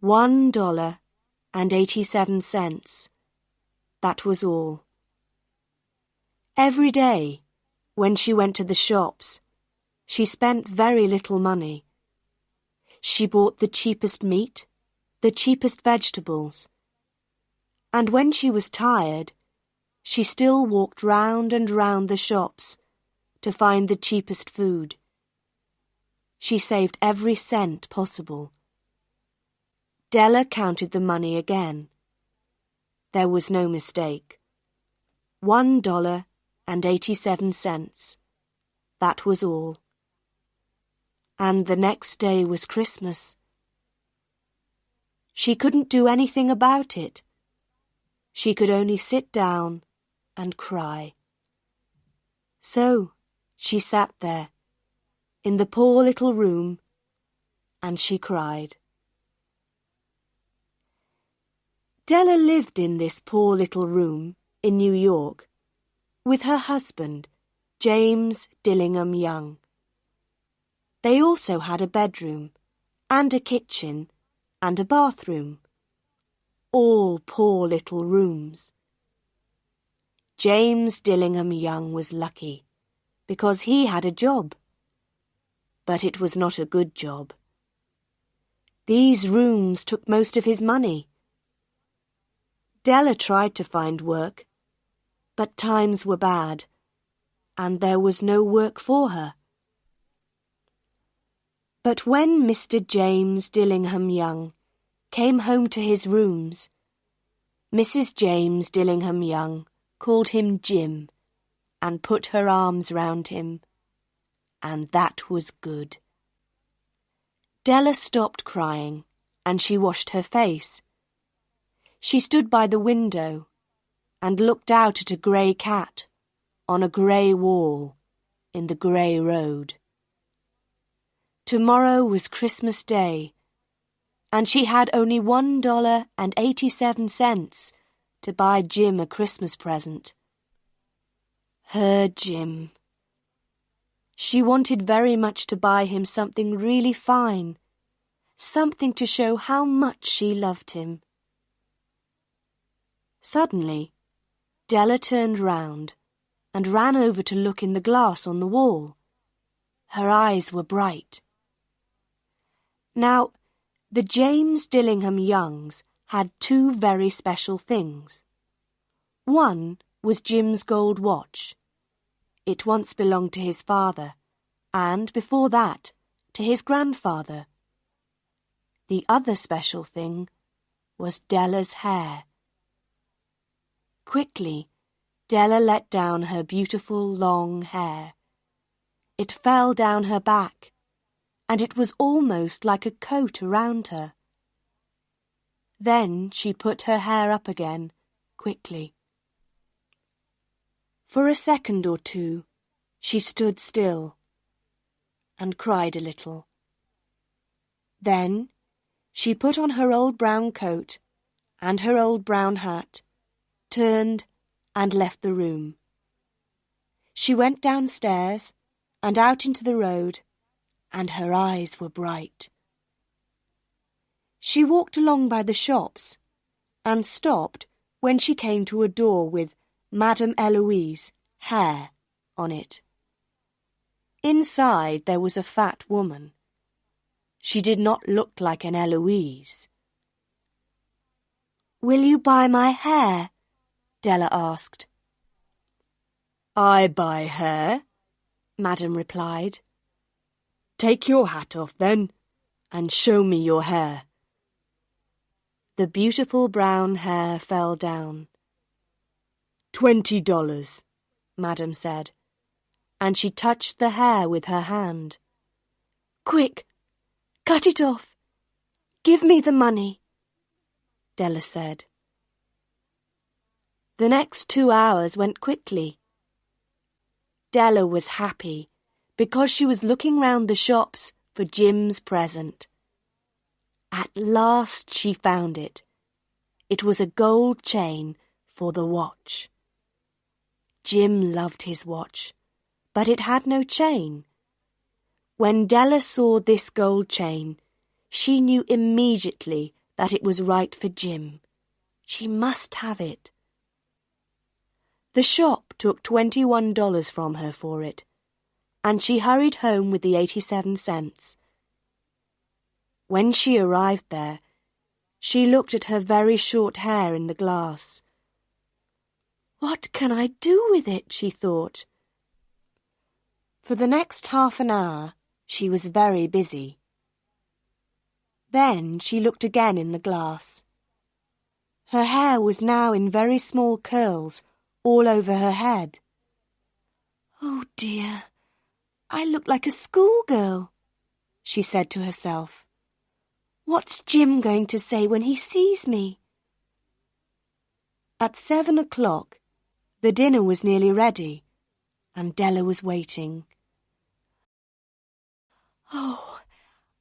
$1.87. That was all. Every day, when she went to the shops, she spent very little money. She bought the cheapest meat, the cheapest vegetables, and when she was tired, she still walked round and round the shops to find the cheapest food. She saved every cent possible. Della counted the money again. There was no mistake. $1.87. That was all. And the next day was Christmas. She couldn't do anything about it. She could only sit down and cry. So she sat there, in the poor little room, and she cried. Della lived in this poor little room in New York with her husband, James Dillingham Young. They also had a bedroom and a kitchen and a bathroom, all poor little rooms. James Dillingham Young was lucky because he had a job, but it was not a good job. These rooms took most of his money. Della tried to find work, but times were bad, and there was no work for her. But when Mr. James Dillingham Young came home to his rooms, Mrs. James Dillingham Young called him Jim and put her arms round him, and that was good. Della stopped crying, and she washed her face. She stood by the window and looked out at a grey cat on a grey wall in the grey road. Tomorrow was Christmas Day, and she had only $1.87 to buy Jim a Christmas present. Her Jim. She wanted very much to buy him something really fine, something to show how much she loved him. Suddenly, Della turned round and ran over to look in the glass on the wall. Her eyes were bright. Now, the James Dillingham Youngs had two very special things. One was Jim's gold watch. It once belonged to his father, and before that, to his grandfather. The other special thing was Della's hair. Quickly, Della let down her beautiful long hair. It fell down her back, and it was almost like a coat around her. Then she put her hair up again, quickly. For a second or two, she stood still and cried a little. Then she put on her old brown coat and her old brown hat, turned and left the room. She went downstairs and out into the road, and her eyes were bright. She walked along by the shops and stopped when she came to a door with Madame Eloise, hair, on it. Inside there was a fat woman. She did not look like an Eloise. "Will you buy my hair?" Della asked. "I buy hair," Madame replied. "Take your hat off, then, and show me your hair." The beautiful brown hair fell down. $20, Madame said, and she touched the hair with her hand. "Quick, cut it off. Give me the money," Della said. The next 2 hours went quickly. Della was happy because she was looking round the shops for Jim's present. At last she found it. It was a gold chain for the watch. Jim loved his watch, but it had no chain. When Della saw this gold chain, she knew immediately that it was right for Jim. She must have it. The shop took $21 from her for it, and she hurried home with the 87 cents. When she arrived there, she looked at her very short hair in the glass. What can I do with it? She thought. For the next half an hour, she was very busy. Then she looked again in the glass. Her hair was now in very small curls all over her head. Oh dear, I look like a schoolgirl, she said to herself. What's Jim going to say when he sees me? At 7 o'clock, the dinner was nearly ready, and Della was waiting. Oh,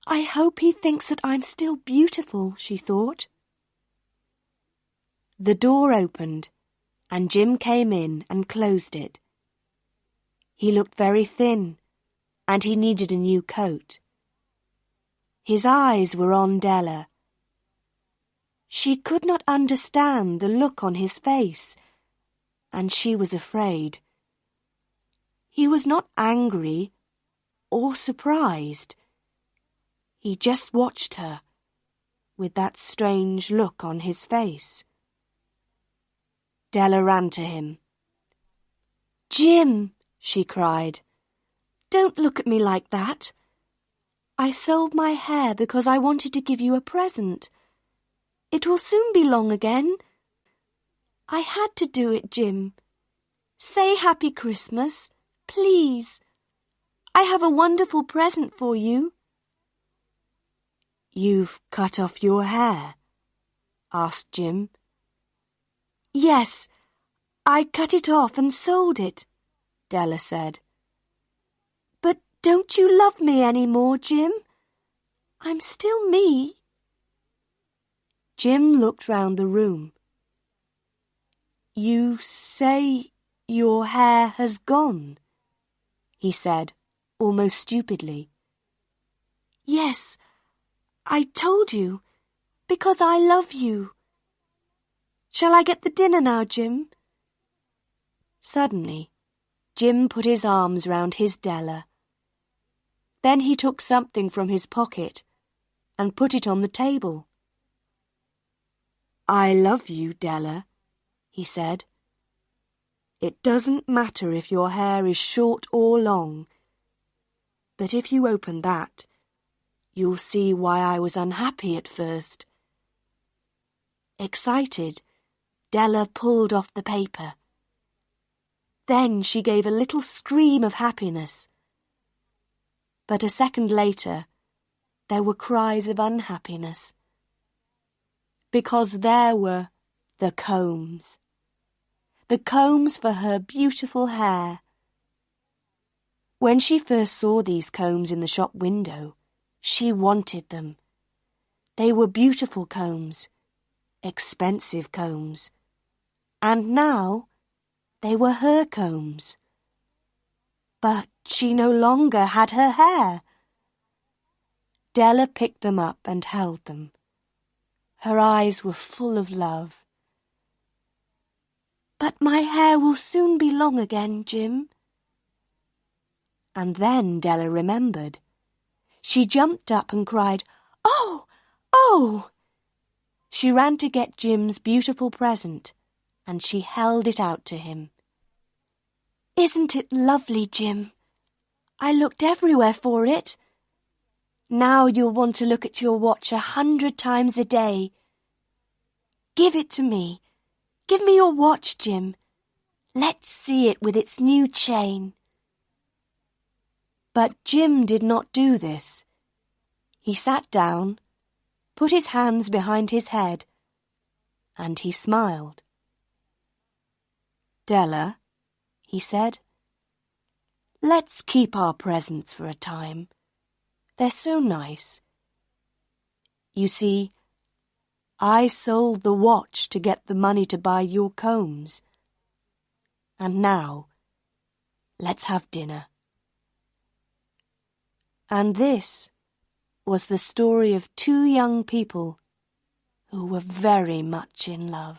I hope he thinks that I'm still beautiful, she thought. The door opened, and Jim came in and closed it. He looked very thin, and he needed a new coat. His eyes were on Della. She could not understand the look on his face, and she was afraid. He was not angry or surprised. He just watched her, with that strange look on his face. Della ran to him. Jim, she cried, don't look at me like that. I sold my hair because I wanted to give you a present. It will soon be long again. I had to do it, Jim. Say Happy Christmas, please. I have a wonderful present for you. You've cut off your hair? Asked Jim. Yes, I cut it off and sold it, Della said. But don't you love me any more, Jim? I'm still me. Jim looked round the room. You say your hair has gone, he said, almost stupidly. Yes, I told you, because I love you. Shall I get the dinner now, Jim? Suddenly, Jim put his arms round his Della. Then he took something from his pocket and put it on the table. I love you, Della, he said. It doesn't matter if your hair is short or long, but if you open that, you'll see why I was unhappy at first. Excited, Della pulled off the paper. Then she gave a little scream of happiness. But a second later, there were cries of unhappiness. Because there were the combs for her beautiful hair. When she first saw these combs in the shop window, she wanted them. They were beautiful combs, expensive combs, and now they were her combs. But she no longer had her hair. Della picked them up and held them. Her eyes were full of love. But my hair will soon be long again, Jim. And then Della remembered. She jumped up and cried, Oh! Oh! She ran to get Jim's beautiful present, and she held it out to him. Isn't it lovely, Jim? I looked everywhere for it. Now you'll want to look at your watch 100 times a day. Give it to me. Give me your watch, Jim. Let's see it with its new chain. But Jim did not do this. He sat down, put his hands behind his head, and he smiled. Della, he said, let's keep our presents for a time. They're so nice. You see, I sold the watch to get the money to buy your combs. And now, let's have dinner. And this was the story of two young people who were very much in love.